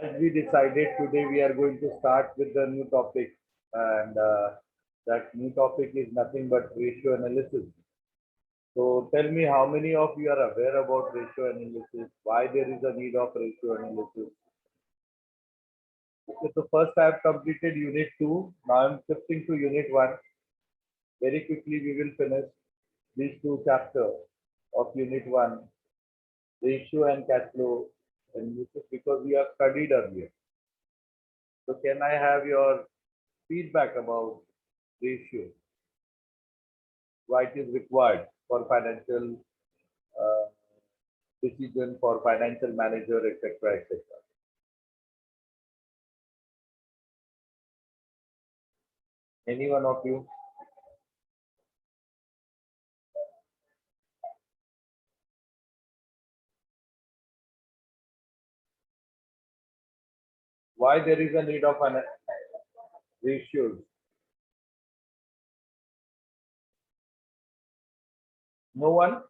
As we decided today, we are going to start with the new topic, and that new topic is nothing but ratio analysis. So tell me how many of you are aware about ratio analysis, why there is a need of ratio analysis. Okay, so first I have completed unit 2. Now I'm shifting to unit 1. Very quickly we will finish these two chapters of unit 1, ratio and cash flow analysis, because we have studied earlier. So can I have your feedback about ratio? Why it is required for financial uh, decision, for financial manager, etc., etc. Any one of you? Why there is a need of an ratios? No one?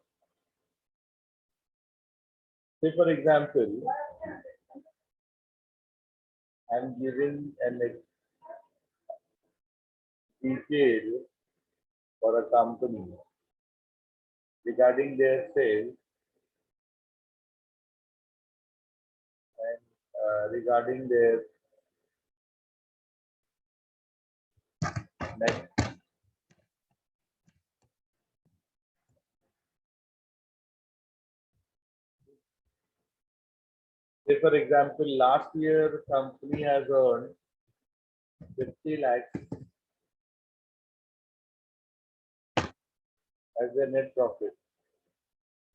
Say for example, I'm giving an detail for a company regarding their sales and regarding their net. Say for example, last year company has earned 50 lakhs as a net profit,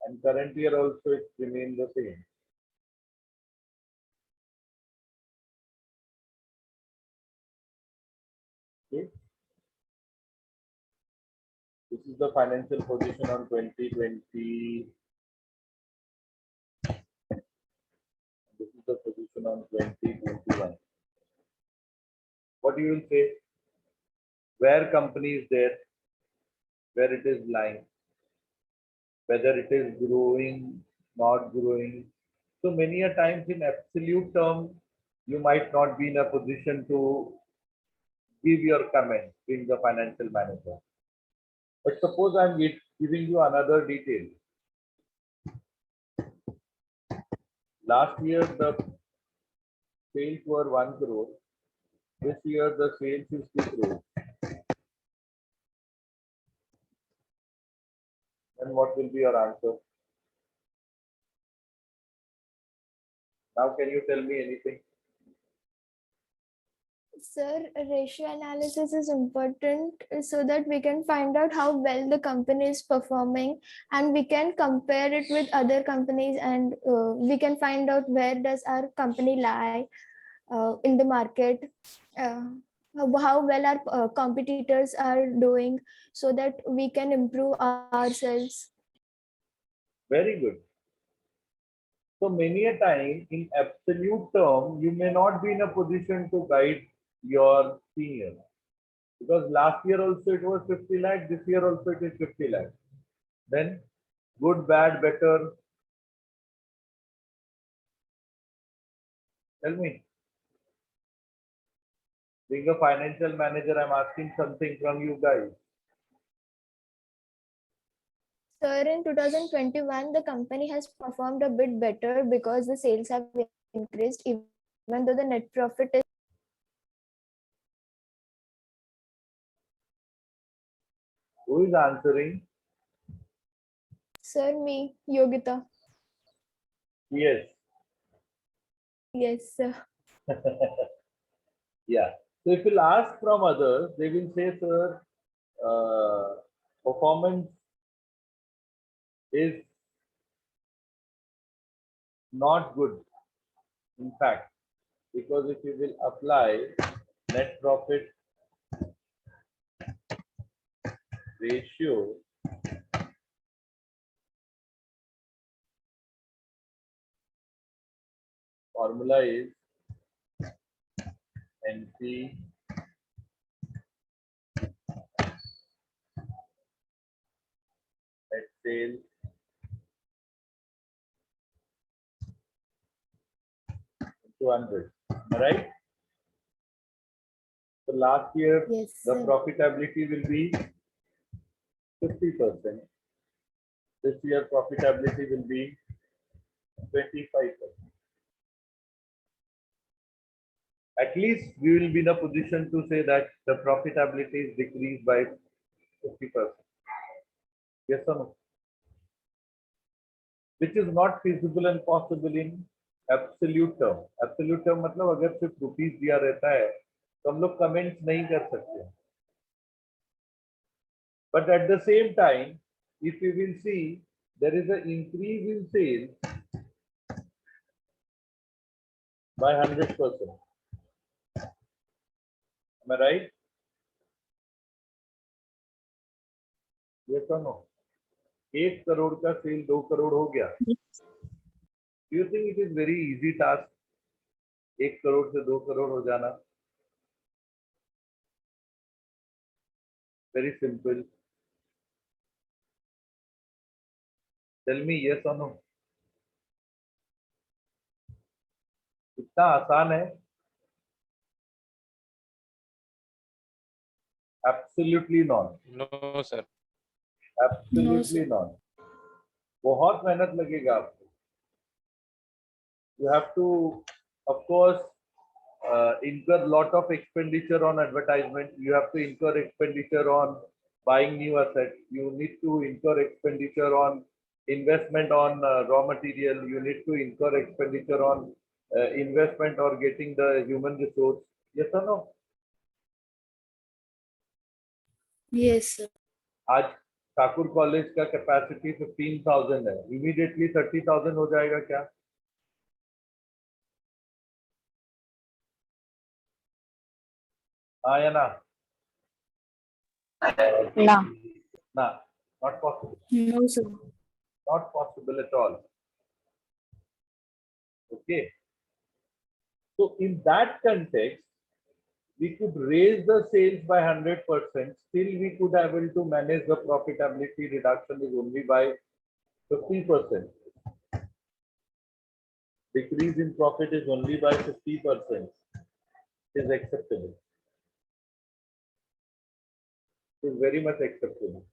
and current year also it remained the same. Okay. This is the financial position on 2020. This is the position on 2021. What you will say? Where company is there, where it is lying, whether it is growing, not growing. So many a times in absolute term, you might not be in a position to give your comment being the financial manager. But suppose I'm giving you another detail. Last year the sales were 1 crore. This year the sales is 2 crore. Then what will be your answer? Now can you tell me anything? Sir, ratio analysis is important so that we can find out how well the company is performing, and we can compare it with other companies, and we can find out where does our company lie in the market, how well our competitors are doing, so that we can improve ourselves. Very good. So many a time in absolute term, you may not be in a position to guide your senior. Because last year also it was 50 lakh, this year also it is 50 lakh. Then good, bad, better. Tell me. Being a financial manager, I'm asking something from you guys. Sir, in 2021, the company has performed a bit better because the sales have increased, even though the net profit is. Who is answering? Sir, me, Yogita. Yes. Yes, sir. Yeah. So if you'll ask from others, they will say, sir, performance is not good. In fact, because if you will apply net profit ratio, formula is NP net sales into 100. Am I right? So last year, Yes, the sir. profitability will be 50%. This year, profitability will be 25%. At least we will be in a position to say that the profitability is decreased by 50%. Yes or no? Which is not feasible and possible in absolute term. Absolute term मतलब अगर सिर्फ rupees दिया रहता है तो हम लोग comments नहीं कर सकते. But at the same time, if you will see, there is an increase in sales by 100%. Am I right? Yes or no? 1 crore का सेल 2 करोड़ हो गया. Do you think it is very easy task? 1 crore से 2 करोड़ हो जाना. Very simple. Tell me yes or no. इतना आसान है? Absolutely not. No, sir. Absolutely not. बहुत मेहनत लगेगा आपको. You have to, of course, incur lot of expenditure on advertisement. You have to incur expenditure on buying new assets. You need to incur expenditure on investment on raw material. You need to incur expenditure on investment or getting the human resource. Yes or no? Yes, sir. आज Thakur college का capacity 15,000 है. Immediately 30,000 हो जाएगा क्या? हाँ या ना? No. ना, not possible. No, sir. Not possible at all. Okay. So in that context, we could raise the sales by 100%. Still, we could able to manage the profitability reduction is only by 50%. Decrease in profit is only by 50%. Is acceptable. Is very much acceptable.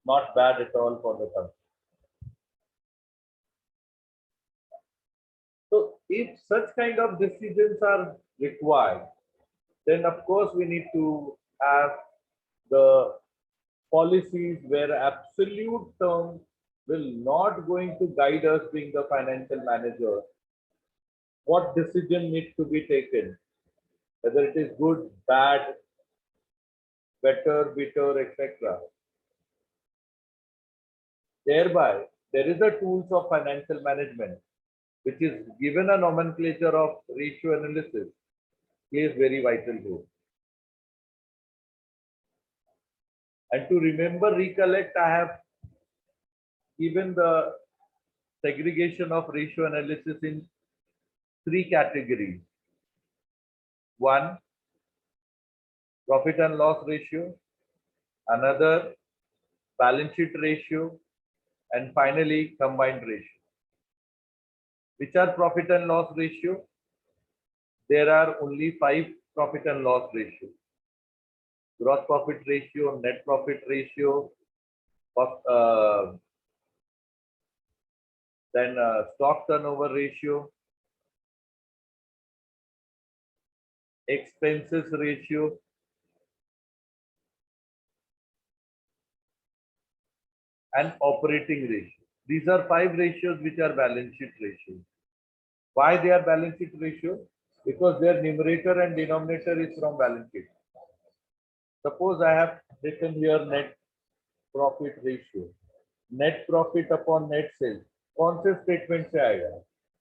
Not bad at all for the company. So if such kind of decisions are required, then of course we need to have the policies where absolute term will not going to guide us being the financial manager. What decision needs to be taken, whether it is good, bad, better, bitter, etc. Thereby, there is a tools of financial management, which is given a nomenclature of ratio analysis, plays very vital role. And to remember, recollect, I have given the segregation of ratio analysis in 3 categories. 1, profit and loss ratio, another, balance sheet ratio, and finally, combined ratio. Which are profit and loss ratio? There are only 5 profit and loss ratios. Gross profit ratio, net profit ratio, then stock turnover ratio, expenses ratio, and operating ratio. These are 5 ratios which are balance sheet ratios. Why they are balance sheet ratios? Because their numerator and denominator is from balance sheet. Suppose I have written here net profit ratio. Net profit upon net sales. कौन से statement से आएगा?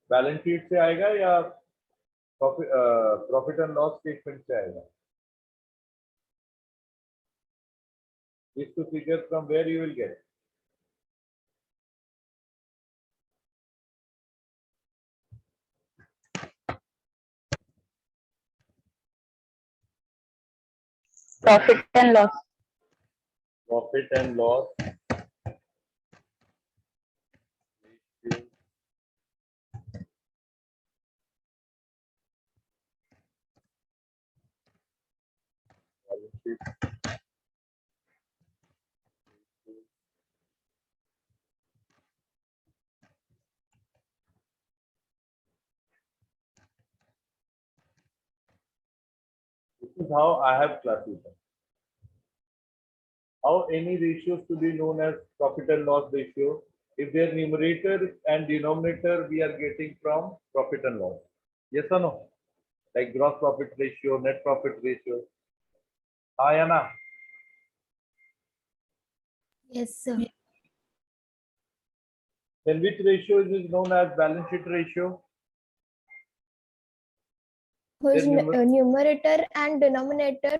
Balance sheet से आएगा या profit and loss statement से आएगा? These 2 figures from where you will get? Profit and loss. Profit and loss is this is how I have classified. How any ratios to be known as profit and loss ratio if their numerator and denominator we are getting from profit and loss. Yes or no? Like gross profit ratio, net profit ratio. Hi, Anna. Yes, sir. Then which ratio is known as balance sheet ratio? Whose Then numerator and denominator,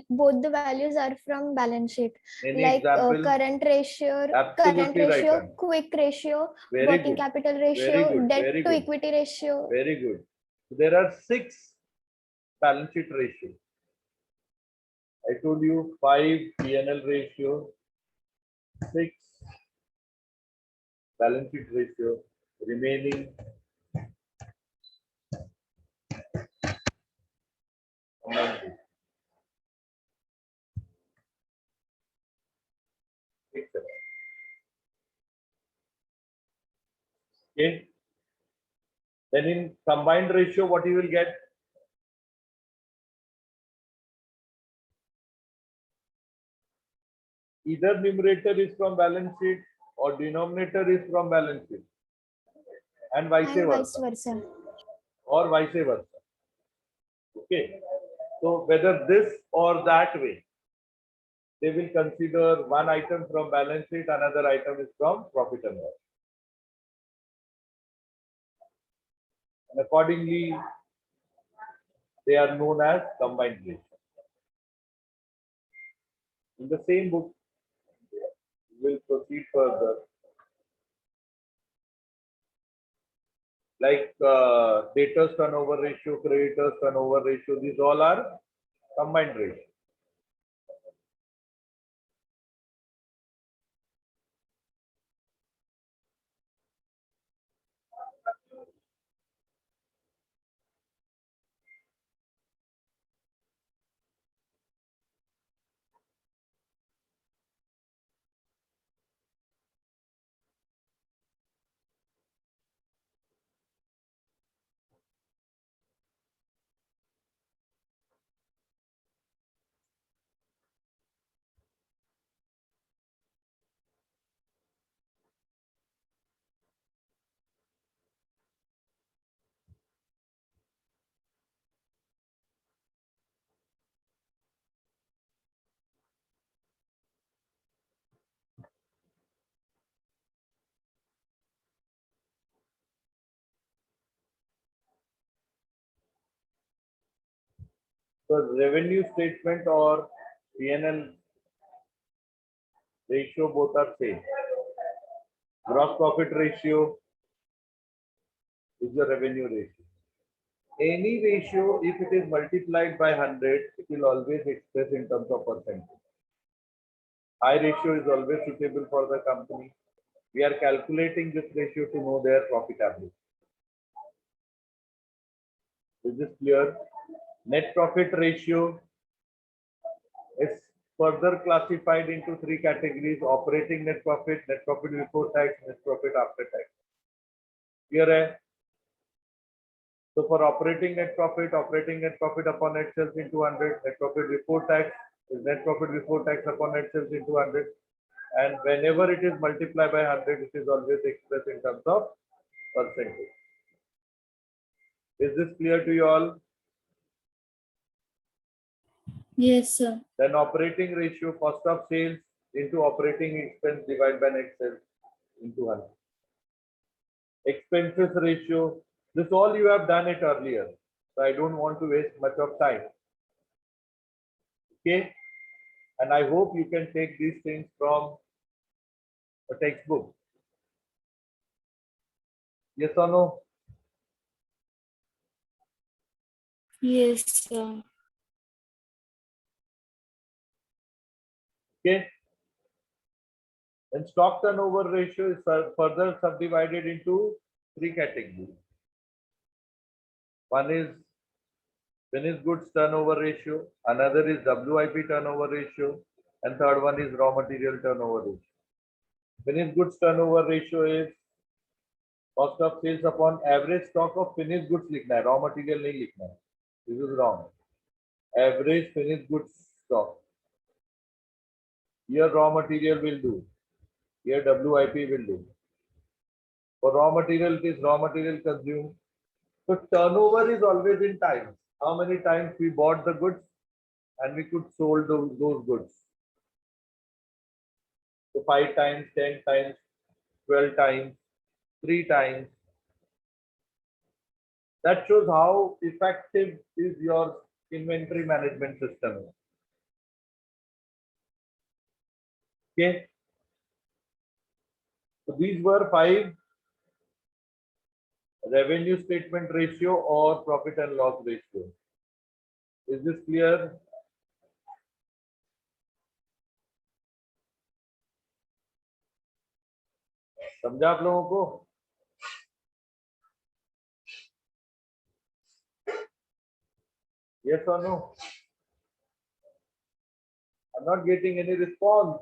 both the values are from balance sheet. any Like example? current ratio, Absolutely right, Anna. quick ratio, Very working good. capital Very ratio, good. debt Very to good. equity ratio. Very good. There are 6 balance sheet ratios. I told you 5 P&L ratio, 6 balance sheet ratio, remaining combined ratio. 6. Okay. Then in combined ratio, what you will get? Either numerator is from balance sheet or denominator is from balance sheet, and vice And vice versa, versa. or vice versa. Okay. So whether this or that way, they will consider one item from balance sheet, another item is from profit and loss. And accordingly, they are known as combined ratio. In the same book, we will proceed further. Like debtors turnover ratio, creditors turnover ratio, these all are combined ratio. So revenue statement or P&L ratio both are same. Gross profit ratio is the revenue ratio. Any ratio, if it is multiplied by 100, it will always express in terms of percentage. High ratio is always suitable for the company. We are calculating this ratio to know their profitability. Is this clear? Net profit ratio is further classified into 3 categories: operating net profit before tax, net profit after tax. Clear hai? So for operating net profit upon net sales into 100, net profit before tax is net profit before tax upon net sales into 100. And whenever it is multiplied by 100, it is always expressed in terms of percentage. Is this clear to you all? Yes, sir. Then operating ratio, cost of sales into operating expense divided by net sales into 100. Expenses ratio, this all you have done it earlier. So I don't want to waste much of time. Okay. And I hope you can take these things from a textbook. Yes or no? Yes, sir. Okay. And stock turnover ratio is further subdivided into 3 categories. One is Finished goods turnover ratio, another is WIP turnover ratio, and third one is raw material turnover ratio. Finished goods turnover ratio is cost of sales upon average stock of finished goods लिखना है, raw material नहीं लिखना है. This is wrong. Average finished goods stock. Here raw material will do. Here WIP will do. For raw material, it is raw material consumed. So turnover is always in times. How many times we bought the goods and we could sold those goods. So 5 times, 10 times, 12 times, 3 times. That shows how effective is your inventory management system. Okay. So these were 5 revenue statement ratio or profit and loss ratio. Is this clear? समझा आप लोगों को? Yes or no? I'm not getting any response.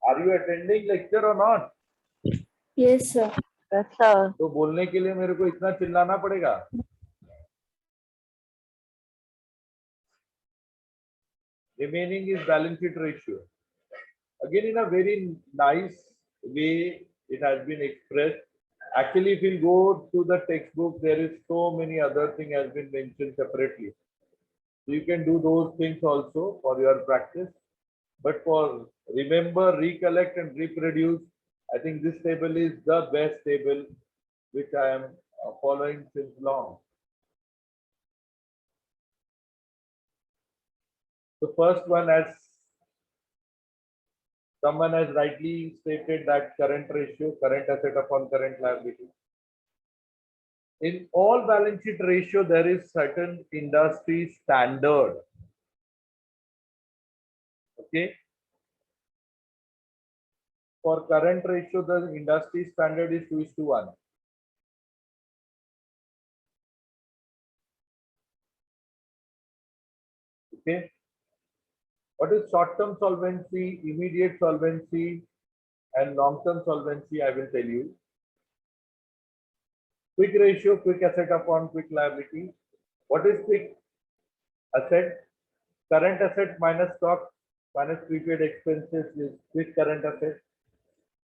Are you attending lecture or not? Yes, sir. Yes, sir. तो बोलने के लिए मेरे को इतना चिल्लाना पड़ेगा. Remaining is balance sheet ratio. Again, in a very nice way, it has been expressed. Actually, if you go to the textbook, there is so many other things has been mentioned separately. So you can do those things also for your practice. But for remember, recollect and reproduce, I think this table is the best table which I am following since long. The first one, as someone has rightly stated, that current ratio, current asset upon current liability. In all balance sheet ratio, there is certain industry standard. Okay. For current ratio, the industry standard is 2:1. Okay. What is short-term solvency, immediate solvency, and long-term solvency? I will tell you. Quick ratio, quick asset upon quick liability. What is quick asset? Current asset minus stock minus prepaid expenses is quick current asset.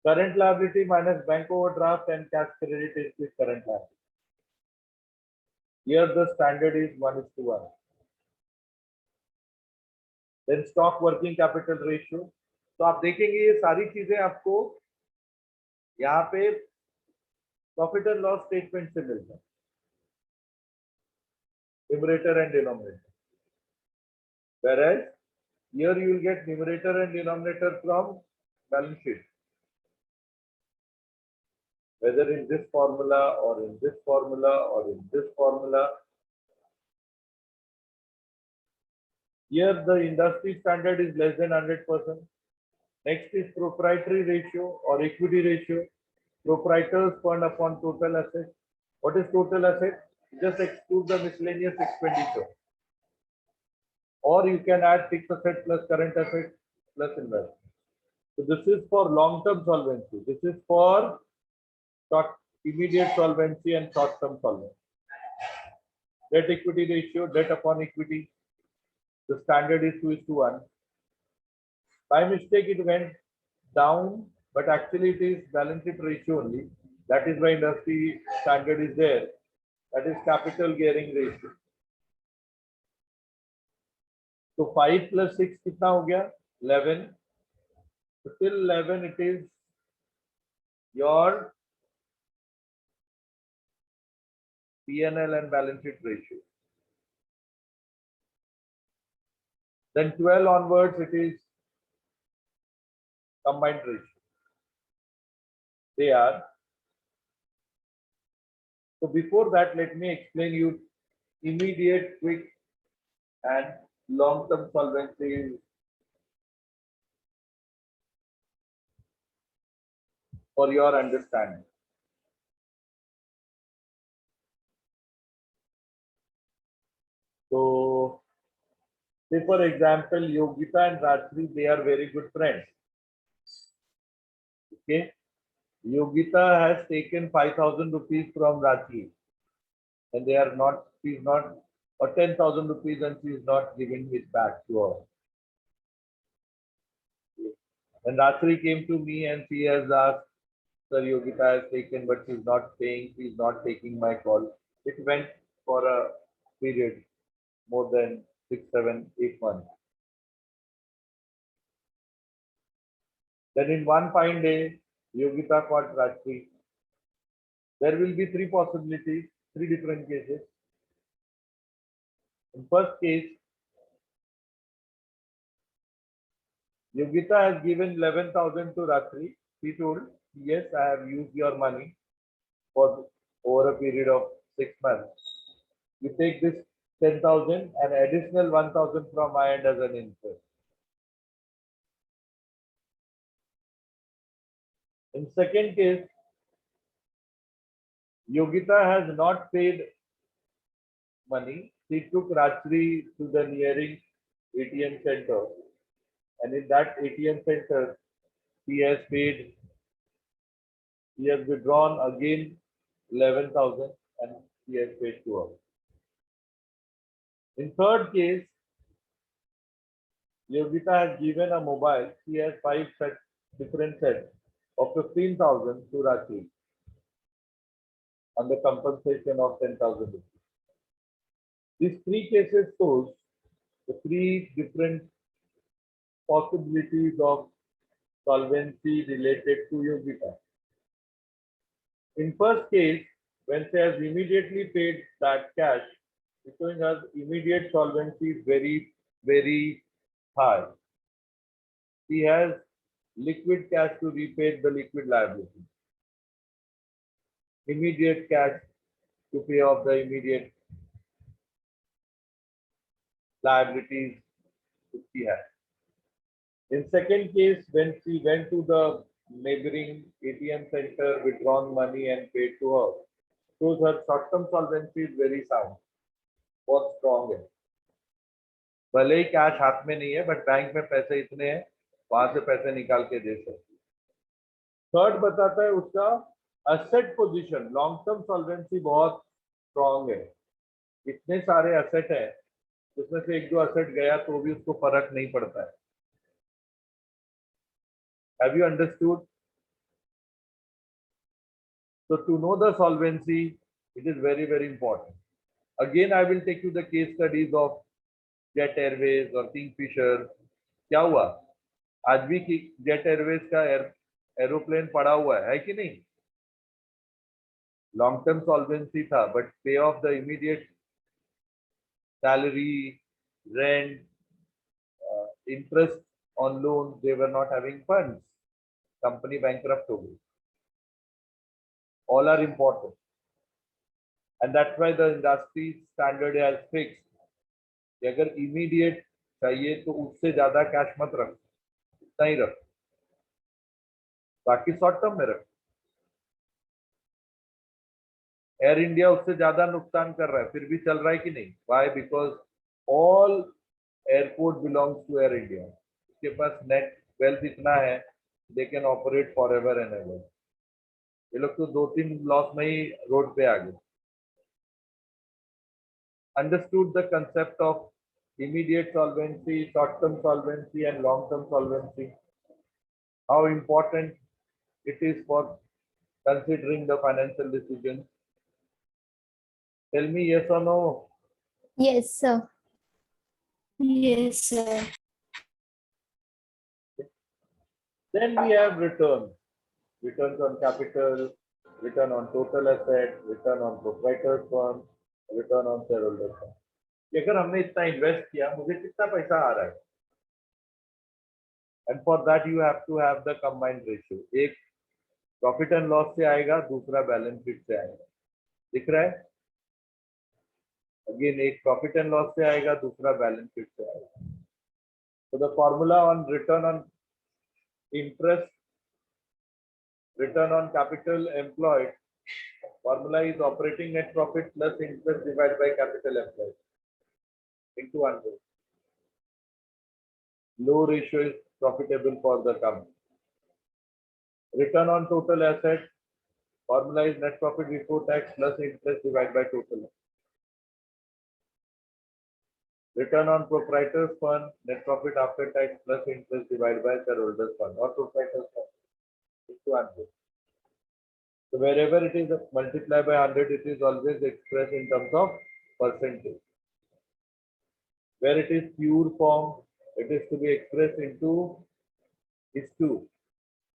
Current liability minus bank overdraft and cash credit is quick current liability. Here the standard is 1:1. Then stock working capital ratio. तो आप देखेंगे ये सारी चीजें आपको यहाँ पे profit and loss statement से मिलता है, numerator and denominator. Whereas here you will get numerator and denominator from balance sheet. Whether in this formula or in this formula or in this formula. Here the industry standard is less than 100%. Next is proprietary ratio or equity ratio. Proprietors fund upon total asset. What is total asset? Just exclude the miscellaneous expenditure. Or you can add fixed asset plus current asset plus investment. So this is for long-term solvency. This is for short, immediate solvency and short-term solvency. Debt equity ratio, debt upon equity. The standard is 2:1. By mistake, it went down, but actually it is balance sheet ratio only. That is why industry standard is there. That is capital gearing ratio. So 5 plus 6 कितना हो गया? 11. So till 11 it is your P&L and balance sheet ratio. Then 12 onwards it is combined ratio. They are. So before that, let me explain you immediate, quick, and long-term solvency for your understanding. So, say for example, Yogita and Rajshri, they are very good friends. Okay. Yogita has taken 5,000 rupees from Rajshri, and she's not, or 10,000 rupees, and she is not giving it back to her. And Rajshri came to me and she has asked, Sir, Yogita has taken, but she's not paying, she's not taking my call. It went for a period more than 6, 7, 8 months. Then in one fine day, Yogita called Rajshri. There will be three possibilities, three different cases. In first case, Yogita has given 11,000 to Rajshri. She told, yes, I have used your money for over a period of 6 months. You take this 10,000 and additional 1,000 from my end as an interest. In second case, Yogita has not paid money. She took Rajshri to the nearing ATM center, and in that ATM center, he has withdrawn again 11,000 and he has paid to her. In third case, Yogita has given a mobile. She has 5 different sets of 15,000 to Rajshri on the compensation of 10,000 rupees. These three cases shows the three different possibilities of solvency related to Yogita. In first case, when she has immediately paid that cash, it's showing us immediate solvency is very, very high. She has liquid cash to repay the liquid liability. Immediate cash to pay off the immediate liabilities which she has. In second case, when she went to the neighboring ATM center, withdrawn money and paid to her, shows her short-term solvency is very sound, बहुत strong है. भले ही cash हाथ में नहीं है, but bank में पैसे इतने हैं, वहां से पैसे निकाल के दे सकती. थर्ड बताता है उसका asset position, long term solvency बहुत स्ट्रांग है. इतने सारे एसेट है, उसमें से एक दो एसेट गया तो भी उसको फर्क नहीं पड़ता है. Have you understood? So to know the solvency, it is very, very important. Again, I will take you the case studies of Jet Airways or Kingfisher. क्या हुआ? आज भी Jet Airways का एरोप्लेन पड़ा हुआ है कि नहीं? Long term solvency था, but pay off the immediate salary, rent, interest on loan, they were not having funds. Company bankrupt हो गई. All are important. And that's why the industry standard has fixed कि अगर immediate चाहिए तो उससे ज्यादा cash मत रख, इतना ही रख, बाकी शॉर्ट टर्म में रख. एयर इंडिया उससे ज्यादा नुकसान कर रहा है, फिर भी चल रहा है कि नहीं? Why? Because all airport belongs to Air India. उसके पास नेट वेल्थ इतना है, they can operate for ever and ever. ये लोग तो 2-3 लॉस में ही रोड पे आ गए. Understood the concept of immediate solvency, short-term solvency, and long-term solvency. How important it is for considering the financial decisions. Tell me yes or no. Yes, sir. Yes, sir. Then we have returns. Returns on capital, return on total asset, return on proprietor's fund, return on shareholder's fund. कि अगर हमने इतना invest किया, मुझे कितना पैसा आ रहा है? And for that you have to have the combined ratio. एक प्रॉफिट एंड लॉस से आएगा, दूसरा बैलेंस शीट से आएगा. दिख रहा है? अगेन एक प्रॉफिट एंड लॉस से आएगा, दूसरा बैलेंस शीट से आएगा. So the formula on return on interest, return on capital employed, formula is operating net profit plus interest divided by capital employed. into 100. Low ratio is profitable for the company. Return on total asset, formula is net profit before tax plus interest divided by total. Return on proprietors fund, net profit after tax plus interest divided by shareholders fund or proprietors fund into 100. So wherever it is multiplied by 100, it is always expressed in terms of percentage. Where it is pure form, it is to be expressed into is 2,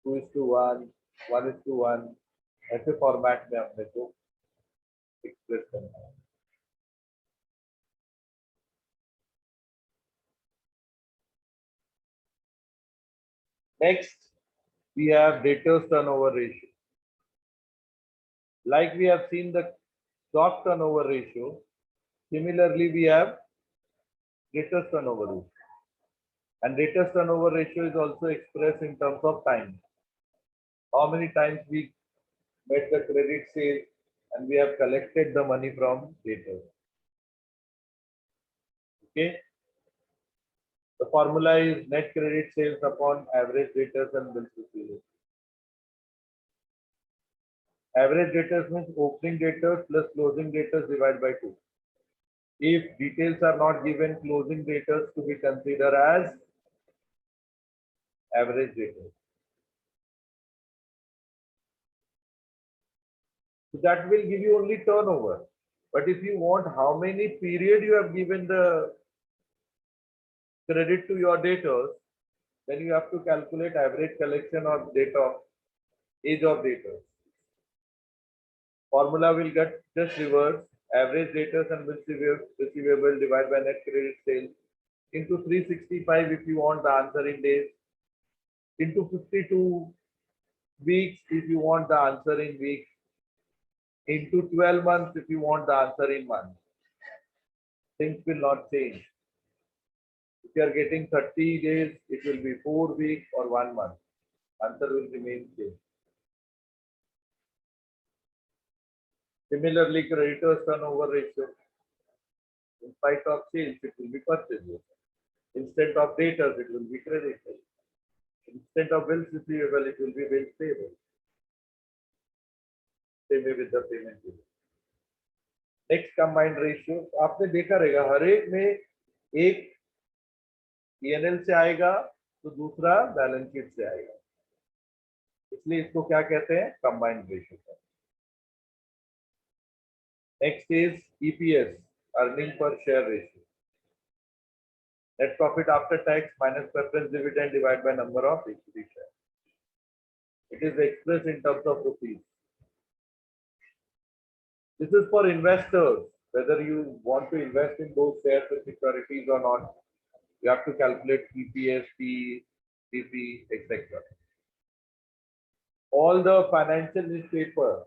2:1, 1:1. ऐसे format में हमने को express करना है. Next, we have debtors turnover ratio. Like we have seen the stock turnover ratio, similarly we have debtors turnover ratio. And debtors turnover ratio is also expressed in terms of time. How many times we made the credit sale and we have collected the money from debtors. Okay. The formula is net credit sales upon average debtors and bills receivable. Average debtors means opening debtors plus closing debtors divided by 2. If details are not given, closing debtors to be considered as average debtors. So that will give you only turnover. But if you want how many period you have given the credit to your debtors, then you have to calculate average collection of date of age of debtors. Formula will get just reverse. Average debtors and receivable divided by net credit sales into 365 if you want the answer in days, into 52 weeks if you want the answer in weeks, into 12 months if you want the answer in months. Things will not change. If you are getting 30 days, it will be 4 weeks or 1 month. Answer will remain same. Similarly, creditors turnover ratio. In spite of sales, it will be purchases. Instead of debtors, it will be creditors. Instead of bills receivable, it will be bills payable. Same way with the payment. Next combined ratio. आपने देखा रहेगा हर एक में एक P&L से आएगा तो दूसरा बैलेंस शीट से आएगा. इसलिए इसको क्या कहते हैं? Combined ratio. Next is EPS, earning per share ratio. Net profit after tax minus preference dividend divided by number of equity shares. It is expressed in terms of rupees. This is for investors. Whether you want to invest in those shares or securities or not, you have to calculate EPS, P, PP, etc. All the financial newspaper,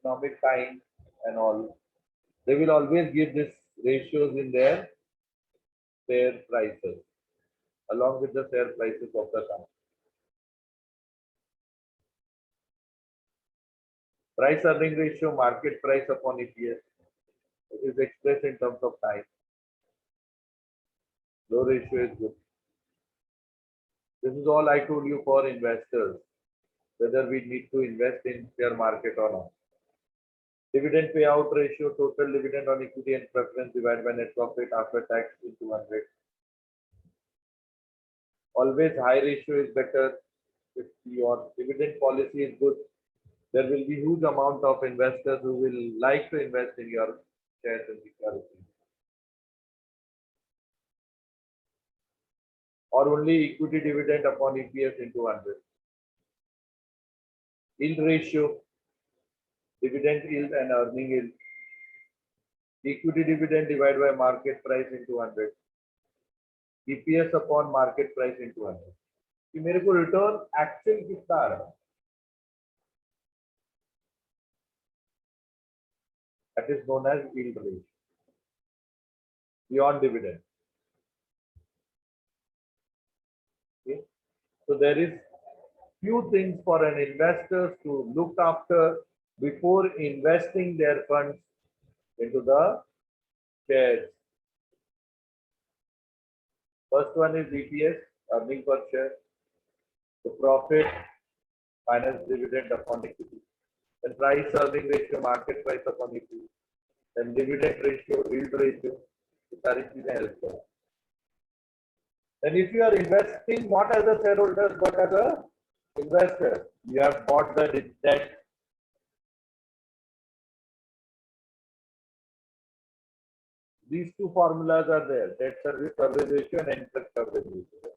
Economic Times and all, they will always give these ratios in their share prices along with the share prices of the company. Price earning ratio, market price upon EPS. It is expressed in terms of time. Low ratio is good. This is all I told you for investors, whether we need to invest in share market or not. Dividend payout ratio, total dividend on equity and preference divided by net profit after tax into 100. Always high ratio is better. If your dividend policy is good, there will be huge amount of investors who will like to invest in your shares and securities. Or only equity dividend upon EPS into 100. Yield ratio, dividend yield and earning yield. Equity dividend divided by market price into 100. EPS upon market price into 100. कि मेरे को return actual कितना आ रहा है? That is known as yield ratio beyond dividend. Okay. So there is few things for an investor to look after before investing their funds into the shares. First one is EPS, earning per share, the profit minus dividend upon equity. Then price earning ratio, market price upon equity. Then dividend ratio, yield ratio. ये सारी चीजें help करें. Then if you are investing not as a shareholder but as a investor, you have bought the debt. These two formulas are there: debt service coverage ratio and interest coverage ratio.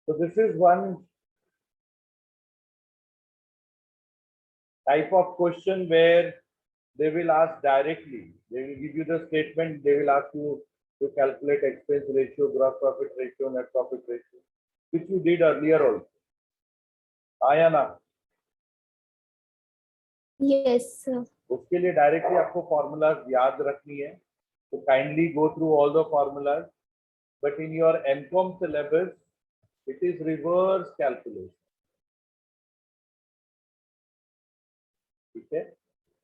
So this is one type of question where they will ask directly. They will give you the statement. They will ask you to calculate expense ratio, gross profit ratio, net profit ratio, which you did earlier also. आया Yes, sir. उसके लिए directly आपको formulas याद रखनी है. तो kindly go through all the formulas. But in your MCom syllabus it is reverse calculation. ठीक है.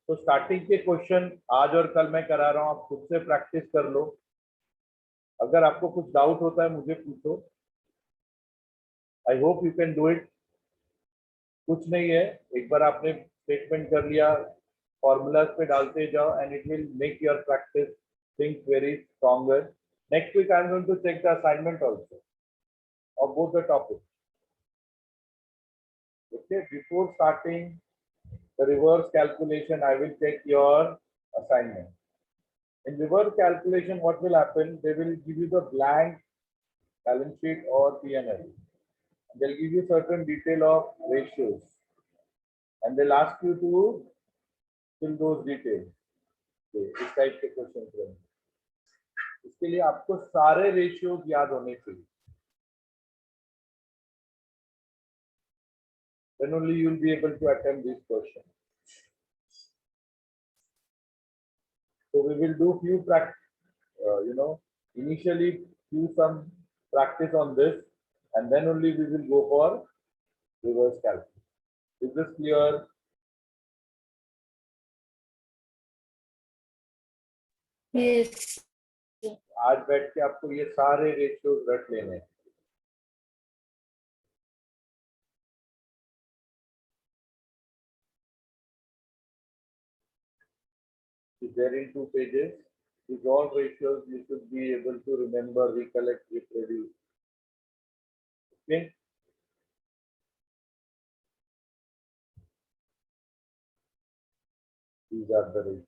तो स्टार्टिंग के क्वेश्चन आज और कल मैं करा रहा हूं, आप खुद से प्रैक्टिस कर लो. अगर आपको कुछ डाउट होता है मुझे पूछो. I hope you can do it. कुछ नहीं है, एक बार आपने स्टेटमेंट कर लिया, फॉर्मूलाज पे डालते जाओ and it will make your practice think very stronger. Next week I am going to check the assignment also of both the topics. Okay, before starting the reverse calculation, I will check your assignment. In reverse calculation, what will happen? They will give you the blank balance sheet or P&L. They'll give you certain detail of ratios, and they'll ask you to fill those details. Okay, इस type के question रहेंगे. इसके लिए आपको सारे ratios याद होने चाहिए. Then only you will be able to attempt this question. So we will do few initially do some practice on this, and then only we will go for reverse calculation. Is this clear? Yes. आज बैठ के आपको ये सारे ratios रट लेने हैं. Is there in 2 pages? These all ratios you should be able to remember, recollect, reproduce. Okay. These are the ratios.